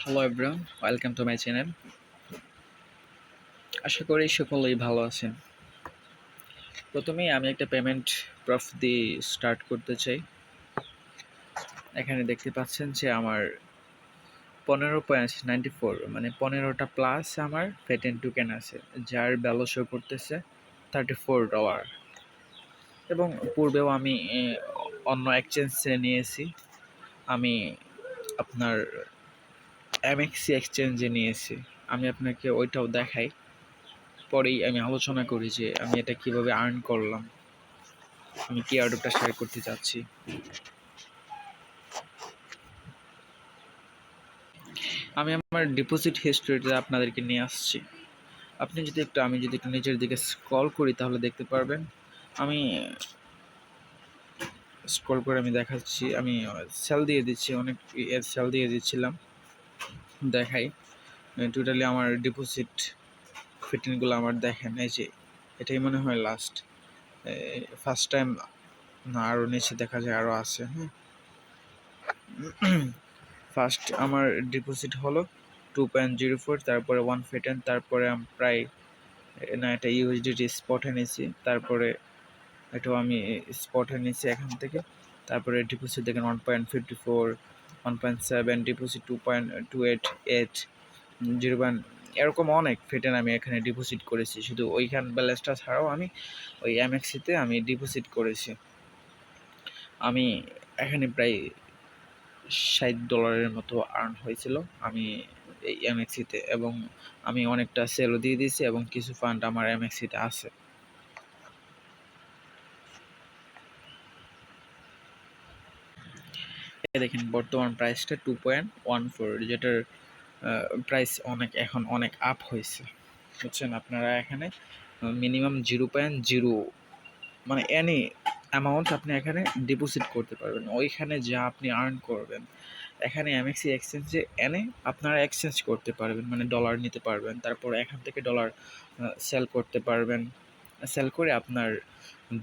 Hello everyone, welcome to my channel. আশা করি সকলেই ভালো আছেন। প্রথমেই আমি একটা পেমেন্ট প্রুফ দিয়ে স্টার্ট করতে চাই। এখানে দেখতে পাচ্ছেন যে আমার 15.94 মানে 15টা প্লাস আমার ফেটেন টোকেন আছে, যার ভ্যালু শো করতেছে $34। এবং পূর্বেও আমি অন্য এক্সচেঞ্জে নিয়েছি। আমি আপনার এমএক্সি এক্সচেঞ্জে নিয়েছি। আমি আপনাকে ওইটাও দেখাই, পরেই আমি আলোচনা করি যে আমি এটা কিভাবে আর্ন করলাম, আমি কি অর্ডারটা শেয়ার করতে চাচ্ছি। আমি আমার ডিপোজিট হিস্ট্রিটা আপনাদেরকে নিয়ে আসছি। আমি যদি একটু নিচের দিকে স্ক্রল করি তাহলে দেখতে পারবেন। আমি স্ক্রল করে আমি দেখাচ্ছি, আমি সেল দিয়ে দিচ্ছি, অনেক সেল দিয়ে দিচ্ছিলাম। দেখাই টোটালি আমার ডিপোজিট ফিটিংগুলো আমার দেখেন, এই যে এটাই মনে হয় লাস্ট, ফার্স্ট টাইম না, আরও নিচে দেখা যায় আরও আছে। হ্যাঁ, ফার্স্ট আমার ডিপোজিট হলো 2.04, তারপরে 1 ফেটেন, তারপরে আমি প্রায় না এটা ইউএসডিটি স্পটে নিয়েছি, তারপরে এটাও আমি স্পটে নিয়েছি এখান থেকে। তারপরে ডিপোজিট দেখেন 1.54, 1.7, ডিপোজিট 2.288, 0. এরকম অনেক ফেটেন আমি এখানে ডিপোজিট করেছি। শুধু ওইখান ব্যালেন্সটা ছাড়াও আমি ওই এমএক্সিতে আমি ডিপোজিট করেছি। আমি এখানে প্রায় $60 মতো আর্ন হয়েছিল আমি এই এমএক্সিতে, এবং আমি অনেকটা সেলও দিয়ে দিয়েছি এবং কিছু ফান্ড আমার এমএক্সিতে আছে। দেখেন বর্তমান প্রাইসটা 2.14, যেটার প্রাইস এখন অনেক আপ হয়েছে, বুঝছেন। আপনারা এখানে মিনিমাম 0.0 মানে এনি অ্যামাউন্ট আপনি এখানে ডিপোজিট করতে পারবেন। ওইখানে যা আপনি আর্ন করবেন এখানে এমএক্সি এক্সচেঞ্জে এনে আপনারা এক্সচেঞ্জ করতে পারবেন, মানে ডলার নিতে পারবেন, তারপর এখান থেকে ডলার সেল করতে পারবেন। সেল করে আপনার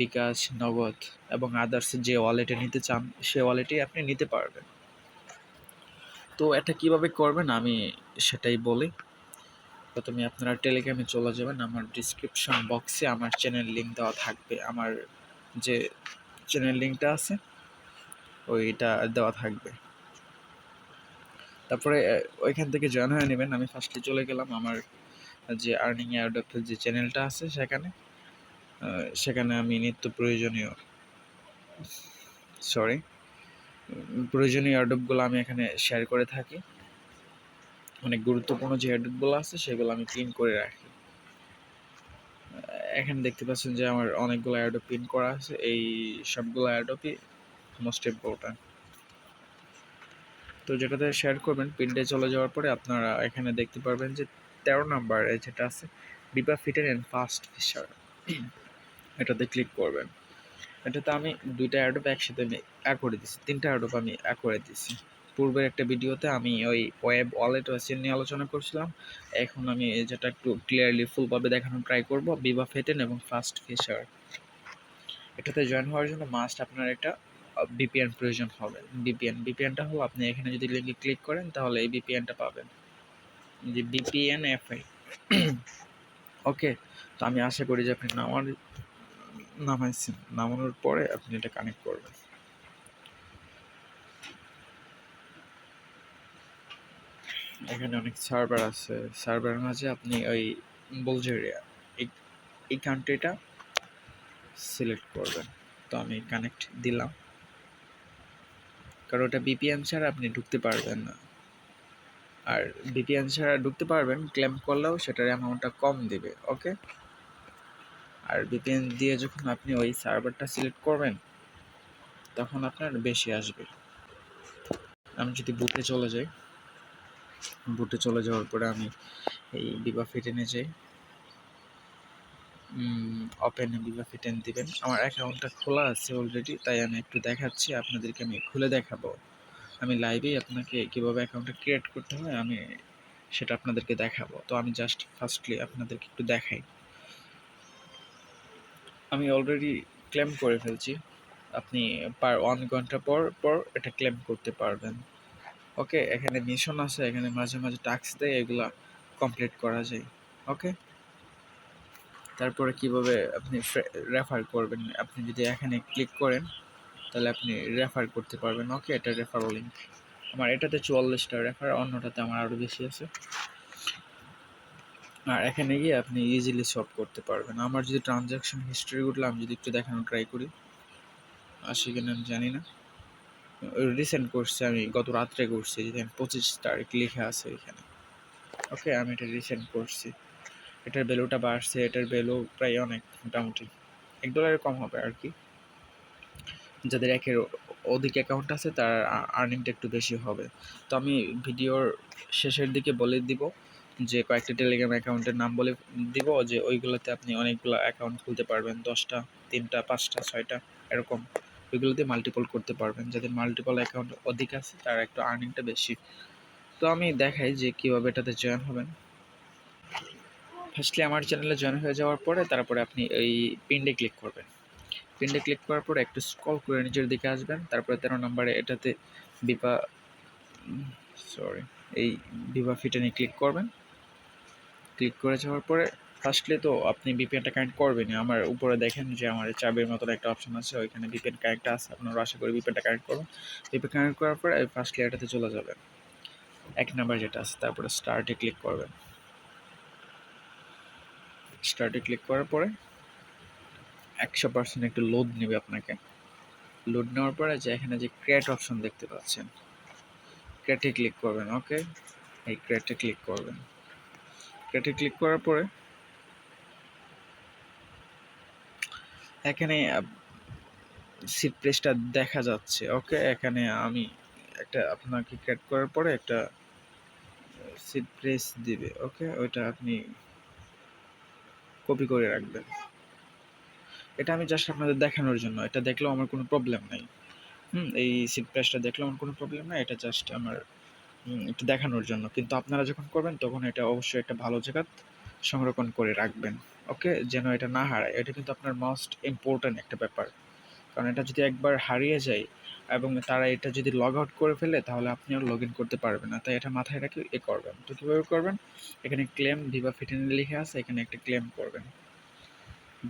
বিকাশ, নগদ এবং আদার্স যে ওয়ালেটে নিতে চান সে ওয়ালেটেই আপনি নিতে পারবেন। তো এটা কিভাবে করবেন আমি সেটাই বলি। প্রথমে আপনারা টেলিগ্রামে চলে যাবেন, আমার ডিসক্রিপশন বক্সে আমার চ্যানেল লিঙ্ক দেওয়া থাকবে। আমার যে চ্যানেল লিঙ্কটা আছে ওইটা দেওয়া থাকবে। তারপরে ওইখান থেকে জয়েন হয়ে নেবেন। আমি ফার্স্টে চলে গেলাম আমার যে আর্নিং এয়ারড্রপের যে চ্যানেলটা আছে সেখানে আমি নিত্য প্রয়োজনীয় এয়ারড্রপগুলো আমি এখানে শেয়ার করে থাকি। অনেক গুরুত্বপূর্ণ যে এয়ারড্রপগুলো আছে সেগুলো আমি পিন করে রাখি। এখানে দেখতে পাচ্ছেন যে আমার অনেকগুলো এয়ারড্রপ পিন করা আছে। এই সবগুলো এয়ারড্রপই মোস্ট ইম্পর্ট্যান্ট। তো যেটাতে শেয়ার করবেন, পিনটে চলে যাওয়ার পরে আপনারা এখানে দেখতে পারবেন যে 13 নাম্বারে যেটা আছে বিপা ফিটেন অ্যান্ড ফাস্ট ফিশার, এটাতে ক্লিক করবেন। এটাতে আমি 2টা অ্যাডোপ একসাথে আমি অ্যাড করে দিচ্ছি, 3টা অ্যাডোপ আমি অ্যাড করে দিচ্ছি। পূর্বের একটা ভিডিওতে আমি ওই ওয়েব ওয়ালেট ওয়েসিল নিয়ে আলোচনা করছিলাম। এখন আমি যেটা একটু ক্লিয়ারলি ফুলভাবে দেখানোর ট্রাই করব, বিবা ফেটেন এবং ফাস্ট ফিশার। এটাতে জয়েন হওয়ার জন্য মাস্ট আপনার একটা বিপিএন প্রয়োজন হবে। বিপিএনটা হলো, আপনি এখানে যদি লিঙ্কে ক্লিক করেন তাহলে এই বিপিএনটা পাবেন, যে বিপিএন এফআই। ওকে, তো আমি আশা করি যে আপনি নামাইছেন, নামানোর পরে আপনি এটা কানেক্ট করবেন। এখানে অনেক সার্ভার আছে, সার্ভারের মাঝে আপনি ওই বুলগেরিয়া এই কান্ট্রিটা সিলেক্ট করবেন। তো আমি কানেক্ট দিলাম, কারণ ওটা বিপিএন ছাড়া আপনি ঢুকতে পারবেন না। আর বিপিএন ছাড়া ঢুকতে পারবেন, ক্লেম করলেও সেটার অ্যামাউন্টটা কম দেবে। ওকে, আর বিপিএন দিয়ে যখন আপনি ওই সার্ভারটা সিলেক্ট করবেন তখন আপনার বেশি আসবে। আমি যদি বুটে চলে যাই, বুটে চলে যাওয়ার পরে আমি এই বিবা ফিটেনে যাই, ওপেন বিবা ফিটেন দিবেন। আমার অ্যাকাউন্টটা খোলা আছে অলরেডি, তাই আমি একটু দেখাচ্ছি আপনাদেরকে, আমি খুলে দেখাবো। আমি লাইভেই আপনাকে কীভাবে অ্যাকাউন্টটা ক্রিয়েট করতে হয় আমি সেটা আপনাদেরকে দেখাবো। তো আমি জাস্ট ফার্স্টলি আপনাদেরকে একটু দেখাই। আমি অলরেডি ক্লেম করে ফেলছি। আপনি পার 1 ঘন্টা পর পর এটা ক্লেম করতে পারবেন। ওকে, এখানে মিশন আছে, এখানে মাঝে মাঝে টাস্ক দেয়, এগুলা কমপ্লিট করা যায়। ওকে, তারপরে কিভাবে আপনি রেফার করবেন, আপনি যদি এখানে ক্লিক করেন তাহলে আপনি রেফার করতে পারবেন। ওকে, এটা রেফার লিঙ্ক। আমার এটাতে 44টা রেফার, অন্যটাতে আমার আরও বেশি আছে। আর এখানে গিয়ে আপনি ইজিলি সলভ করতে পারবেন। আমার যদি ট্রানজ্যাকশন হিস্ট্রিগুলো আমি যদি একটু দেখানো ট্রাই করি, আসে কিনা আমি জানি না। রিসেন্ট করছি, আমি গত রাত্রে করছি, যেদিন 25 তারিখ লেখা আছে এখানে। ওকে, আমি এটা রিসেন্ট করছি। এটার ভ্যালুটা বাড়ছে, এটার ভ্যালু প্রায় অনেক, মোটামুটি $1 কম হবে আর কি। যাদের একের অধিক অ্যাকাউন্ট আছে তার আর্নিংটা একটু বেশি হবে। তো আমি ভিডিওর শেষের দিকে বলে দিব যে কয়েকটা টেলিগ্রাম অ্যাকাউন্টের নাম বলে দিব, যে ওইগুলোতে আপনি অনেকগুলো অ্যাকাউন্ট খুলতে পারবেন, 10টা, 3টা, 5টা, 6টা এরকম। ওইগুলোতে মাল্টিপল করতে পারবেন। যাদের মাল্টিপল অ্যাকাউন্ট অধিক আছে তার একটু আর্নিংটা বেশি। তো আমি দেখাই যে কীভাবে এটাতে জয়েন হবেন। ফার্স্টলি আমার চ্যানেলে জয়েন হয়ে যাওয়ার পরে তারপরে আপনি এই পিনডে ক্লিক করবেন। পিনডে ক্লিক করার পরে একটু স্ক্রল করে নিচের দিকে আসবেন, তারপরে 13 নম্বরে এটাতে বিপা এই বিভা ফিটেনে ক্লিক করবেন। ক্লিক করে যাওয়ার পরে ফার্স্টলি তো আপনি ভিপিএনটা কানেক্ট করবেনই। আমার উপরে দেখেন যে আমার চাবির মতন একটা অপশন আছে, ওইখানে ভিপিএন কানেক্ট আছে। আপনারা আশা করি ভিপিএনটা কানেক্ট করবেন। ভিপিএন কানেক্ট করার পরে ফার্স্টলি এটাতে চলে যাবেন, 1 নাম্বার যেটা আছে, তারপরে স্টার্টে ক্লিক করবেন। স্টার্টে ক্লিক করার পরে 100% একটু লোড নেবে আপনাকে। লোড নেওয়ার পরে যে এখানে যে ক্রিয়েট অপশন দেখতে পাচ্ছেন, ক্রিয়েটে ক্লিক করবেন। ওকে, এই ক্রিয়েটে ক্লিক করবেন। ক্রিয়েটে ক্লিক করার পরে এখানে সিট প্রেসটা দেখা যাচ্ছে। ওকে, এখানে আমি একটা আপনাকে ক্রিয়েট করার পরে একটা সিট প্রেস দিবে। ওকে, ওইটা আপনি কপি করে রাখবেন। এটা আমি জাস্ট আপনাদের দেখানোর জন্য, এটা দেখলেও আমার কোনো প্রবলেম নাই। এই সিট প্রেসটা দেখলেও আমার কোনো প্রবলেম নাই, এটা জাস্ট আমার একটু দেখানোর জন্য। কিন্তু আপনারা যখন করবেন তখন এটা অবশ্যই একটা ভালো জায়গা সংরক্ষণ করে রাখবেন। ওকে, যেন এটা না হারায়। এটা কিন্তু আপনার মোস্ট ইম্পর্ট্যান্ট একটা ব্যাপার, কারণ এটা যদি একবার হারিয়ে যায় এবং তারা এটা যদি লগ আউট করে ফেলে তাহলে আপনি আর লগ ইন করতে পারবেন না। তাই এটা মাথায় রেখে করবেন। তো কীভাবে করবেন, এখানে ক্লেম ভিভা ফিটেন লিখে আছে, এখানে একটা ক্লেম করবেন।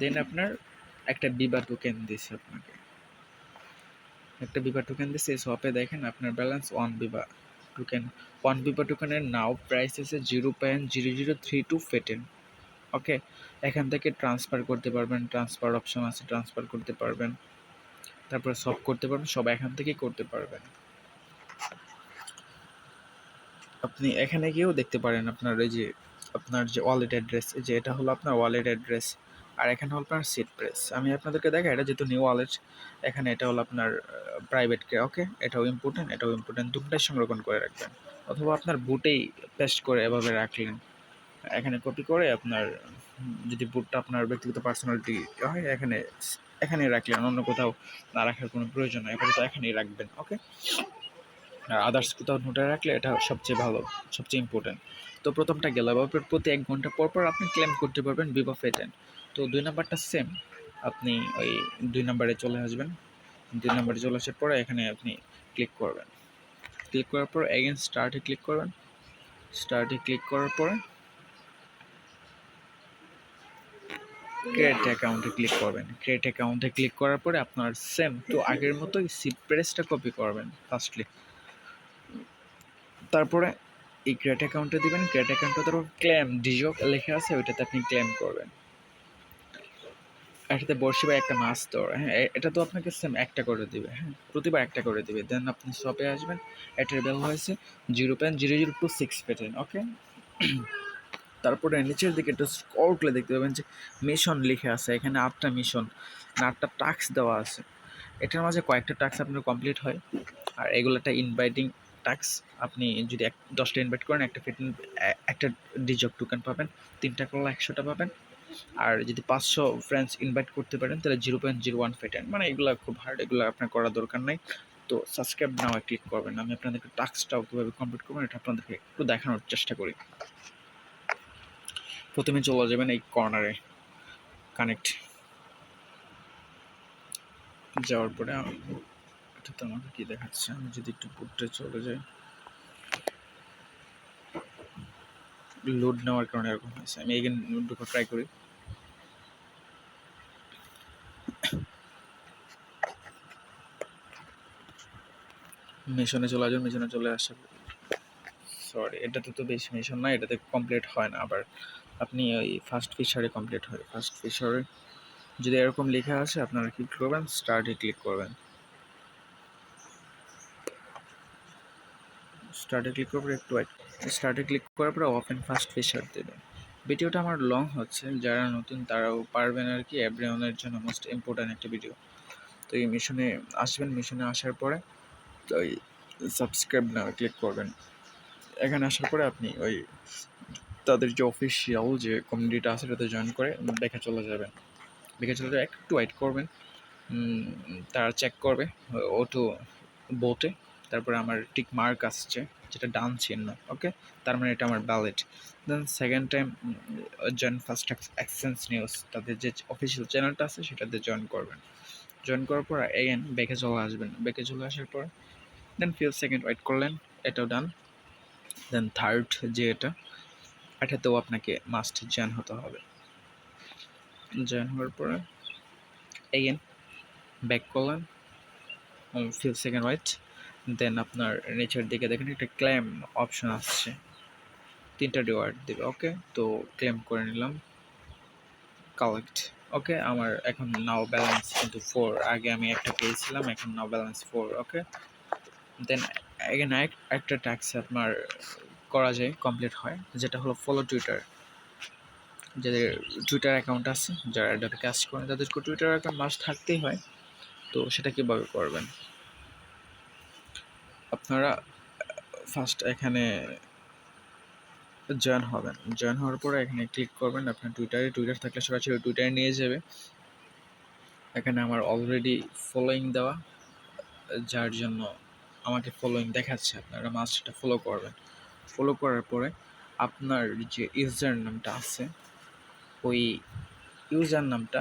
দেন আপনার একটা বিভা টোকেন দিছে, আপনাকে একটা বিভা টোকেন দিছে। শপে দেখেন আপনার ব্যালেন্স 1 বিভা টোকেন। 1 বিভা টোকেনের নাও প্রাইস আছে 0.0032 ফেটেন। ওকে, এখান থেকে ট্রান্সফার করতে পারবেন, ট্রান্সফার অপশন আছে, ট্রান্সফার করতে পারবেন, তারপরে সব করতে পারবেন, সব এখান থেকেই করতে পারবেন। আপনি এখানে গিয়েও দেখতে পারেন আপনার এই যে আপনার যে ওয়ালেট অ্যাড্রেস, যে এটা হলো আপনার ওয়ালেট অ্যাড্রেস, আর এখানে হলো আপনার সিট প্রেস। আমি আপনাদেরকে দেখাই, এটা যেহেতু নিউ ওয়ালেট, এখানে এটা হলো আপনার প্রাইভেট কে। ওকে, এটাও ইম্পর্টেন্ট, দুটোটাই সংরক্ষণ করে রাখবেন। অথবা আপনার বুটেই পেস্ট করে এভাবে রাখলেন, এখানে কপি করে আপনার যদি বুটটা আপনার ব্যক্তিগত পার্সোনালিটি হয় এখানে রাখলেন, অন্য কোথাও না রাখার কোনো প্রয়োজন নেই, আপাতত এখানেই রাখবেন। ওকে, আর আদার্স কোথাও নোটে রাখলে এটা সবচেয়ে ভালো, সবচেয়ে ইম্পর্টেন্ট। তো প্রথমটা গেল। এবার প্রতি 1 ঘন্টা পর পর আপনি ক্লেম করতে পারবেন বিভা ফেটেন। তো 2 নাম্বারটা সেম, আপনি ওই 2 নাম্বারে চলে আসবেন। 2 নাম্বারে চলে আসার পরে এখানে আপনি ক্লিক করবেন। ক্লিক করার পর এগেন স্টার্টে ক্লিক করবেন। স্টার্টে ক্লিক করার পরে ক্রিয়েট অ্যাকাউন্টে ক্লিক করবেন। ক্রিয়েট অ্যাকাউন্টে ক্লিক করার পরে আপনার সেম তো আগের মতোই সিট প্রেসটা কপি করবেন ফার্স্টলি। তারপরে এই ক্রিয়েট অ্যাকাউন্টে দিবেন। ক্রিয়েট অ্যাকাউন্টে তারপর ক্লেম ডিজক লেখা আছে, ওইটাতে আপনি ক্লেম করবেন। এটাতে বড়শি বা একটা মাছ তো, হ্যাঁ, এটা তো আপনাকে সেম একটা করে দিবে। হ্যাঁ, প্রতিবার একটা করে দিবে। দেন আপনি শপে আসবেন। এটার বেল হয়েছে 0.0026 পেটেন। ওকে, তারপরে নিচের দিকে একটু স্ক্রল করে দেখতে পাবেন যে মিশন লিখে আছে, এখানে 8টা মিশন, 8টা টাস্ক দেওয়া আছে। এটার মাঝে কয়েকটা টাস্ক আপনার কমপ্লিট হয়, আর এগুলো একটা ইনভাইটিং টাস্ক। আপনি যদি 10টা ইনভাইট করেন একটা ডিজক টোকেন পাবেন, 3টা করলে 100টা পাবেন। আর যদি 500 ফ্রেন্ডস ইনভাইট করতে পারেন তাহলে 0.01 ফেটেন। মানে এগুলো খুব হার্ড, এগুলো আপনার করার দরকার নাই। তো সাবস্ক্রাইব নাও ক্লিক করবেন। আমি আপনাদেরকে টাস্কটাও কীভাবে কমপ্লিট করবেন এটা আপনাদেরকে একটু দেখানোর চেষ্টা করি। প্রথমে চলে যাবেন এই কর্নারে কানেক্ট, যাওয়ার পরে এটা তো আমাকে কী দেখাচ্ছে, আমি যদি একটু বুটে চলে যাই, লোড নেওয়ার কারণে এরকম হয়েছে। আমি এগেন ঢুকে ট্রাই করি। মিশনে চলে আসবেন, মিশনে চলে আসা, সরি এটাতে তো বেশি মিশন না, এটাতে কমপ্লিট হয় না। আবার আপনি ওই ফার্স্ট ফিচারে কমপ্লিট হয়। ফার্স্ট ফিচারে যদি এরকম লেখা আসে আপনারা কি করবেন, স্টার্টে ক্লিক করবেন। স্টার্টে ক্লিক করার পর একটু স্টার্টে ক্লিক করার পর ওপেন ফার্স্ট ফিচার দেবেন। ভিডিওটা আমার লং হচ্ছে, যারা নতুন তারাও পারবেন আর কি, এভরিওয়ানের জন্য মোস্ট ইম্পর্ট্যান্ট একটা ভিডিও। তো এই মিশনে আসবেন, মিশনে আসার পরে তো ওই সাবস্ক্রাইব না ক্লিক করবেন। এখানে আসার পরে আপনি ওই তাদের যে অফিসিয়াল যে কমিউনিটিটা আছে সেটাতে জয়েন করে দেখে চলে যাবেন। দেখে চলে যাবে, একটু ওয়েট করবেন, তারা চেক করবে ওটো বোটে। তারপরে আমার টিক মার্ক আসছে যেটা ডান চিহ্ন, ওকে, তার মানে এটা আমার valid. Then second time join first exchange news, তাদের যে অফিসিয়াল চ্যানেলটা আছে সেটাতে জয়েন করবেন। জয়েন করার পর এগেন ব্যাকে চলে আসবেন। ব্যাকে চলে আসার পর দেন ফিউ সেকেন্ড ওয়েট করলেন, এটাও ডান। দেন থার্ড যে এটাতেও আপনাকে মাস্ট জয়েন হতে হবে। জয়েন হওয়ার পরে এগেন ব্যাক করলেন, ফিউ সেকেন্ড ওয়েট। দেন আপনার নিচের দিকে দেখেন একটা ক্লেম অপশন আসছে, 3টা রিওয়ার্ড দেবে, ওকে। তো ক্লেম করে নিলাম, কালেক্ট, ওকে। আমার এখন নাও ব্যালেন্স কিন্তু 4, আগে আমি একটা পেয়েছিলাম, এখন নাও ব্যালেন্স 4, ওকে। দেন এগেন একটা ট্যাক্স আপনার করা যায়, কমপ্লিট হয়, যেটা হলো ফলো টুইটার। যাদের টুইটার অ্যাকাউন্ট আছে, যারা অ্যাডোবে কাজ করেন তাদেরকে টুইটার অ্যাকাউন্ট মাস্ট থাকতেই হয়। তো সেটা কীভাবে করবেন, আপনারা ফার্স্ট এখানে জয়েন হবেন। জয়েন হওয়ার পরে এখানে ক্লিক করবেন আপনার টুইটার থাকলে সরাসরি টুইটারে নিয়ে যাবে। এখানে আমার অলরেডি ফলোয়িং দেওয়া, যার জন্য আমাকে ফলোয়িং দেখাচ্ছে, আপনারা মাস্ট এটা ফলো করবেন। ফলো করার পরে আপনার যে ইউজার নামটা আছে ওই ইউজার নামটা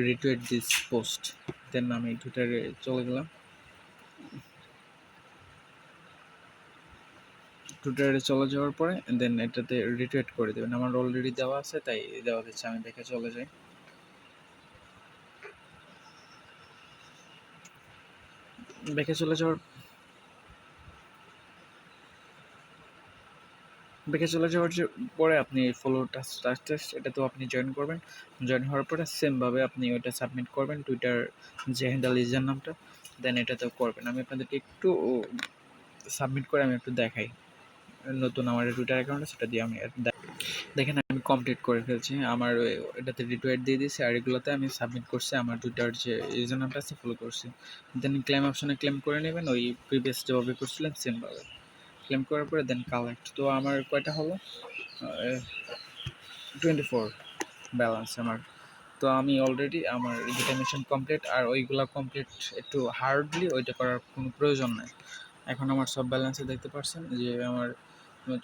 রিটুইট দিস পোস্ট। দেন আমি টুইটারে চলে গেলাম, টুইটারে চলে যাওয়ার পরে দেন এটাতে রিটুইট করে দেবেন। আমার অলরেডি দেওয়া আছে তাই দেওয়া দিচ্ছে, আমি দেখে চলে যাই। দেখে চলে যাওয়ার পরে আপনি ফলো টাস্ক এটাতেও আপনি জয়েন করবেন। জয়েন হওয়ার পরে সেমভাবে আপনি ওইটা সাবমিট করবেন, টুইটার যে হ্যান্ডেল ইউজার নামটা, দেন এটাতেও করবেন। আমি আপনাদেরকে একটু সাবমিট করে আমি একটু দেখাই, নতুন আমার টুইটার অ্যাকাউন্ট সেটা দিয়ে আমি দেখেন আমি কমপ্লিট করে ফেলছি। আমার এটাতে রিটুইট দিয়ে দিয়েছি, আর এগুলোতে আমি সাবমিট করছি, আমার টুইটার যে ইউজার নামটা আছে ফলো করছি। দেন ক্লেম অপশনে ক্লেম করে নেবেন, ওই প্রিভিয়াস যেভাবে করছিলেন সেমভাবে ক্লেম করার পরে দেন কালেক্ট। তো আমার কয়টা হলো, 24 ব্যালেন্স আমার। তো আমি অলরেডি আমার দুটো মিশন কমপ্লিট, আর ওইগুলা কমপ্লিট একটু হার্ডলি, ওইটা করার কোনো প্রয়োজন নেই। এখন আমার সব ব্যালেন্সে দেখতে পাচ্ছেন যে আমার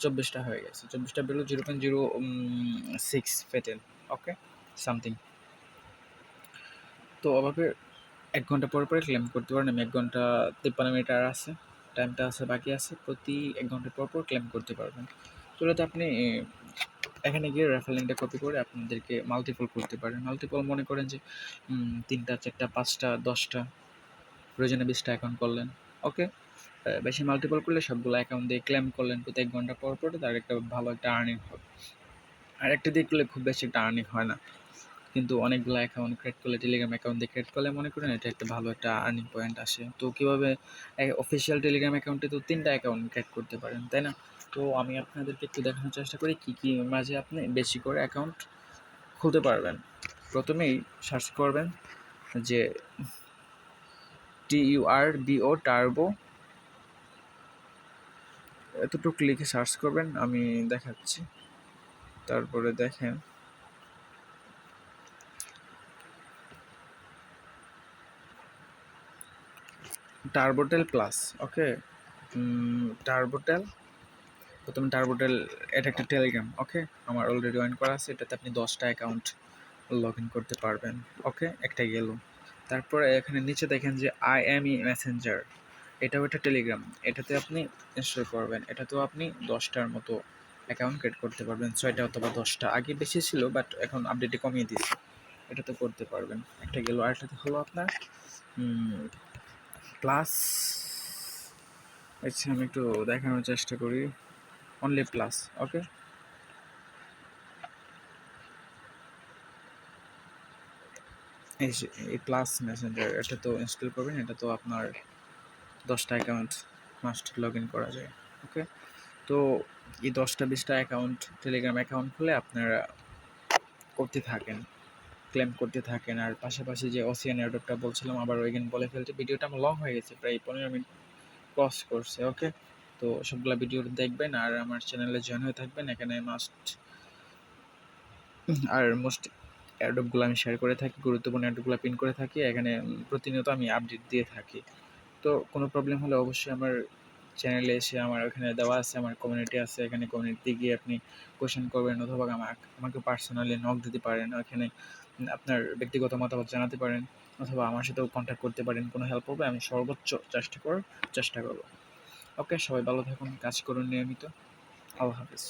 24টা হয়ে গেছে, 24টা বেলো 0.06 ফেটেন, ওকে সামথিং। তো ওভাবে 1 ঘন্টা পরে ক্লেম করতে পারেন। আমি 1 ঘন্টা 53 মিনিট আর আছে, টাইমটা আছে, বাকি আছে, প্রতি 1 ঘন্টা পর ক্লেম করতে পারবেন। তো এটাতে আপনি এখানে গিয়ে রেফারেল লিঙ্কটা কপি করে আপনাদেরকে মাল্টিপল করতে পারেন। মাল্টিপল মনে করেন যে 3টা 4টা 5টা 10টা, প্রয়োজনে 20টা অ্যাকাউন্ট করলেন, ওকে। বেশি মাল্টিপল করলে সবগুলো অ্যাকাউন্ট দিয়ে ক্লেম করলেন, প্রতি 1 ঘন্টা পর তার একটা ভালো একটা আর্নিং হবে। আর একটা দিয়ে করলে খুব বেশি একটা আর্নিং হয় না, কিন্তু অনেকগুলো অ্যাকাউন্ট ক্রিয়েট করলে, টেলিগ্রাম অ্যাকাউন্ট দিয়ে ক্রিয়েট করলে মনে করেন এটা একটা ভালো একটা আর্নিং পয়েন্ট আসে। তো কীভাবে অফিসিয়াল টেলিগ্রাম অ্যাকাউন্টে তো 3টা অ্যাকাউন্ট ক্রিয়েট করতে পারেন, তাই না? তো আমি আপনাদেরকে একটু দেখানোর চেষ্টা করি কী মাঝে আপনি বেশি করে অ্যাকাউন্ট খুলতে পারবেন। প্রথমেই সার্চ করবেন যে TURBO টার্বো, এতটুকু লিখে সার্চ করবেন, আমি দেখাচ্ছি। তারপরে দেখেন টার্বোটেল প্লাস, ওকে। টার্বোটেল, প্রথমে টার্বোটেল, এটা একটা টেলিগ্রাম, ওকে। আমার অলরেডি জয়েন করা আছে, এটাতে আপনি 10টা অ্যাকাউন্ট লগ ইন করতে পারবেন, ওকে। একটা গেল। তারপরে এখানে নিচে দেখেন যে IME মেসেঞ্জার, এটাও একটা টেলিগ্রাম, এটাতে আপনি ইনস্টল করবেন। এটাতেও আপনি 10টার মতো অ্যাকাউন্ট ক্রিয়েট করতে পারবেন, 6টা অথবা 10টা। আগে বেশি ছিল বাট এখন আপডেটে কমিয়ে দিয়েছে। এটাতে করতে পারবেন। একটা গেল, আরেকটাতে হলো আপনার প্লাস। আচ্ছা আমি একটু দেখানোর চেষ্টা করি। অনলি প্লাস, ওকে। এই প্লাস মেসেঞ্জার এটা তো ইনস্টল করবেন। এটা তো আপনার 10টা অ্যাকাউন্ট মাস্ট লগ ইন করা যায়, ওকে। তো এই 10টা 20টা অ্যাকাউন্ট, টেলিগ্রাম অ্যাকাউন্ট খুলে আপনারা করতে থাকেন, ক্লেম করতে থাকেন। আর পাশাপাশি যে ওসিয়ান এয়ারড্রপটা বলছিলাম, আবার ওইখানে বলে ফেলতে, ভিডিওটা আমার লং হয়ে গেছে, প্রায় 15 মিনিট ক্রস করছে, ওকে। তো সবগুলা ভিডিও দেখবেন আর আমার চ্যানেলে জয়েন হয়ে থাকবেন। এখানে মোস্ট এয়ারড্রপগুলো আমি শেয়ার করে থাকি, গুরুত্বপূর্ণ এয়ারড্রপগুলো পিন করে থাকি। এখানে প্রতিনিয়ত আমি আপডেট দিয়ে থাকি। তো কোনো প্রবলেম হলে অবশ্যই আমার চ্যানেলে এসে, আমার ওখানে দেওয়া আছে, আমার কমিউনিটি আছে, এখানে কমিউনিটিতে গিয়ে আপনি কোয়েশ্চেন করবেন, অথবা আমাকে পার্সোনালি নক দিতে পারেন। ওখানে আপনার ব্যক্তিগত মতামত জানাতে পারেন, অথবা আমার সাথেও কন্ট্যাক্ট করতে পারেন। কোনো হেল্প হবে আমি সর্বোচ্চ চেষ্টা করব। ওকে, সবাই ভালো থাকুন, কাজ করুন নিয়মিত। আল্লাহ হাফিজ।